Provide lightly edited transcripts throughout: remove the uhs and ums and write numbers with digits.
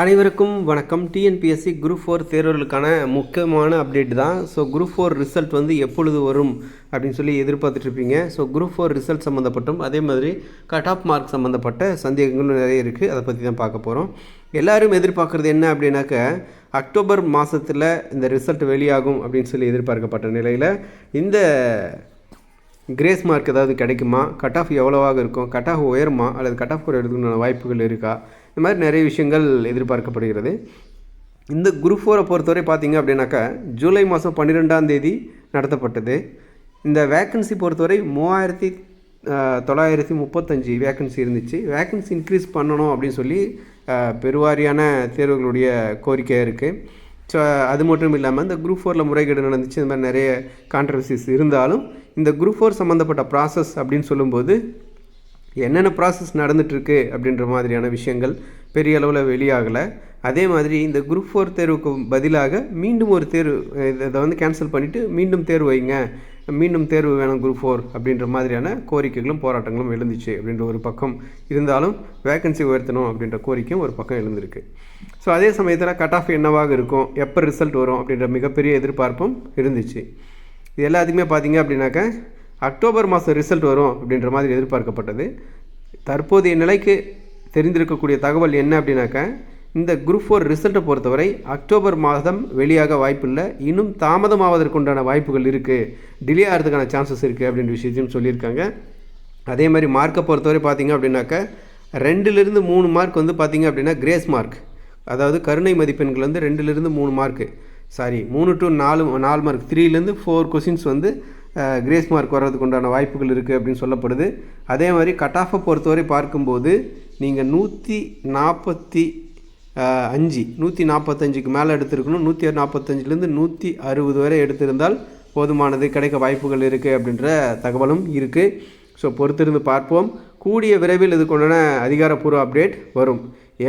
அனைவருக்கும் வணக்கம். TNPSC group 4 தேர்வர்களுக்கான முக்கியமான அப்டேட் தான். ஸோ குரூப் 4 ரிசல்ட் எப்பொழுது வரும் அப்படின்னு சொல்லி எதிர்பார்த்துட்ருப்பீங்க. ஸோ குரூப் 4 ரிசல்ட் சம்மந்தப்பட்டும் அதே மாதிரி கட் ஆஃப் மார்க் சம்மந்தப்பட்ட சந்தேகங்களும் நிறைய இருக்குது. அதை பற்றி தான் பார்க்க போகிறோம். எல்லோரும் எதிர்பார்க்குறது என்ன அப்படின்னாக்க, அக்டோபர் மாதத்தில் இந்த ரிசல்ட் வெளியாகும் அப்படின்னு சொல்லி எதிர்பார்க்கப்பட்ட நிலையில் இந்த கிரேஸ் மார்க் ஏதாவது கிடைக்குமா, கட் ஆஃப் எவ்வளோவாக இருக்கும், கட் ஆஃப் உயருமா அல்லது கட் ஆஃப் குறையிறதுக்கான வாய்ப்புகள் இருக்கா, இந்த மாதிரி நிறைய விஷயங்கள் எதிர்பார்க்கப்படுகிறது. இந்த குரூப் 4 பொறுத்தவரை பார்த்திங்க அப்படின்னாக்கா ஜூலை மாதம் 12ஆம் தேதி நடத்தப்பட்டது. இந்த வேக்கன்சி பொறுத்தவரை 3935 வேக்கன்சி இருந்துச்சு. வேக்கன்சி இன்க்ரீஸ் பண்ணணும் அப்படின்னு சொல்லி பெருவாரியான தேர்வுகளுடைய கோரிக்கையாக இருக்குது. ஸோ அது மட்டும் இல்லாமல் இந்த குரூப் 4 முறைகேடு நடந்துச்சு. இந்த மாதிரி நிறைய கான்ட்ரவர்சிஸ் இருந்தாலும் இந்த குரூப் 4 சம்மந்தப்பட்ட ப்ராசஸ் அப்படின்னு சொல்லும்போது என்னென்ன ப்ராசஸ் நடந்துகிட்ருக்கு அப்படின்ற மாதிரியான விஷயங்கள் பெரிய அளவில் வெளியாகலை. அதே மாதிரி இந்த குரூப் 4 தேர்வுக்கு பதிலாக மீண்டும் ஒரு தேர்வு இதை கேன்சல் பண்ணிவிட்டு மீண்டும் தேர்வு வைங்க, மீண்டும் தேர்வு வேணும் குரூப் 4 அப்படின்ற மாதிரியான கோரிக்கைகளும் போராட்டங்களும் எழுந்துச்சு. அப்படின்ற ஒரு பக்கம் இருந்தாலும் வேக்கன்சி உயர்த்தணும் அப்படின்ற கோரிக்கையும் ஒரு பக்கம் எழுந்திருக்கு. ஸோ அதே சமயத்தில் கட் ஆஃப் என்னவாக இருக்கும், எப்போ ரிசல்ட் வரும் அப்படின்ற மிகப்பெரிய எதிர்பார்ப்பும் இருந்துச்சு. இது எல்லாத்துக்குமே பார்த்திங்க அப்படின்னாக்கா அக்டோபர் மாதம் ரிசல்ட் வரும் அப்படின்ற மாதிரி எதிர்பார்க்கப்பட்டது. தற்போதைய நிலைக்கு தெரிந்திருக்கக்கூடிய தகவல் என்ன அப்படின்னாக்கா, இந்த குரூப் 4 ரிசல்ட்டை பொறுத்தவரை அக்டோபர் மாதம் வெளியாக வாய்ப்பில்லை, இன்னும் தாமதமாவதற்குண்டான வாய்ப்புகள் இருக்குது, டிலே ஆகிறதுக்கான சான்சஸ் இருக்குது அப்படின்ற விஷயத்தையும் சொல்லியிருக்காங்க. அதே மாதிரி மார்க்கை பொறுத்தவரை பார்த்திங்க அப்படின்னாக்கா 2லிருந்து 3 மார்க் பார்த்திங்க அப்படின்னா கிரேஸ் மார்க், அதாவது கருணை மதிப்பெண்கள் 2லிருந்து 3 மார்க்கு 3 to 4 மார்க் 3லேருந்து 4 கொஷின்ஸ் கிரேஸ் மார்க் வர்றதுக்கு உண்டான வாய்ப்புகள் இருக்குது அப்படின்னு சொல்லப்படுது. அதே மாதிரி கட் ஆஃபை பொறுத்தவரை பார்க்கும்போது நீங்கள் 145க்கு மேலே எடுத்துருக்கணும். 145லேருந்து 160 வரை எடுத்திருந்தால் போதுமானது, கிடைக்க வாய்ப்புகள் இருக்குது அப்படின்ற தகவலும் இருக்குது. ஸோ பொறுத்திருந்து பார்ப்போம். கூடிய விரைவில் இதுக்குண்டான அதிகாரப்பூர்வ அப்டேட் வரும்.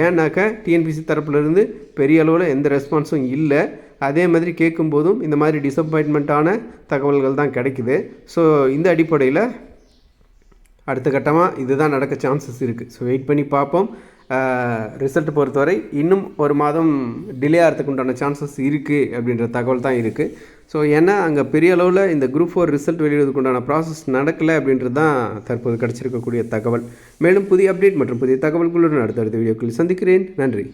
ஏன்னாக்கா டிஎன்பிசி தரப்புலேருந்து பெரிய அளவில் எந்த ரெஸ்பான்ஸும் இல்லை. அதே மாதிரி கேட்கும்போதும் இந்த மாதிரி டிசப்பாயின்மெண்ட்டான தகவல்கள் தான் கிடைக்குது. ஸோ இந்த அடிப்படையில் அடுத்த கட்டமாக இதுதான் நடக்க சான்சஸ் இருக்குது. ஸோ வெயிட் பண்ணி பார்ப்போம். ரிசல்ட் பொறுத்தவரை இன்னும் ஒரு மாதம் டிலே ஆகிறதுக்கு உண்டான சான்சஸ் இருக்குது அப்படின்ற தகவல் தான் இருக்குது. ஸோ ஏன்னா அங்கே பெரிய அளவில் இந்த குரூப் 4 ரிசல்ட் வெளியிடுறதுக்கு உண்டான ப்ராசஸ் நடக்கலை அப்படின்றது தான் தற்போது கிடச்சிருக்கக்கூடிய தகவல். மேலும் புதிய அப்டேட் மற்றும் புதிய தகவல்களுடன் அடுத்தடுத்த வீடியோக்களில் சந்திக்கிறேன். நன்றி.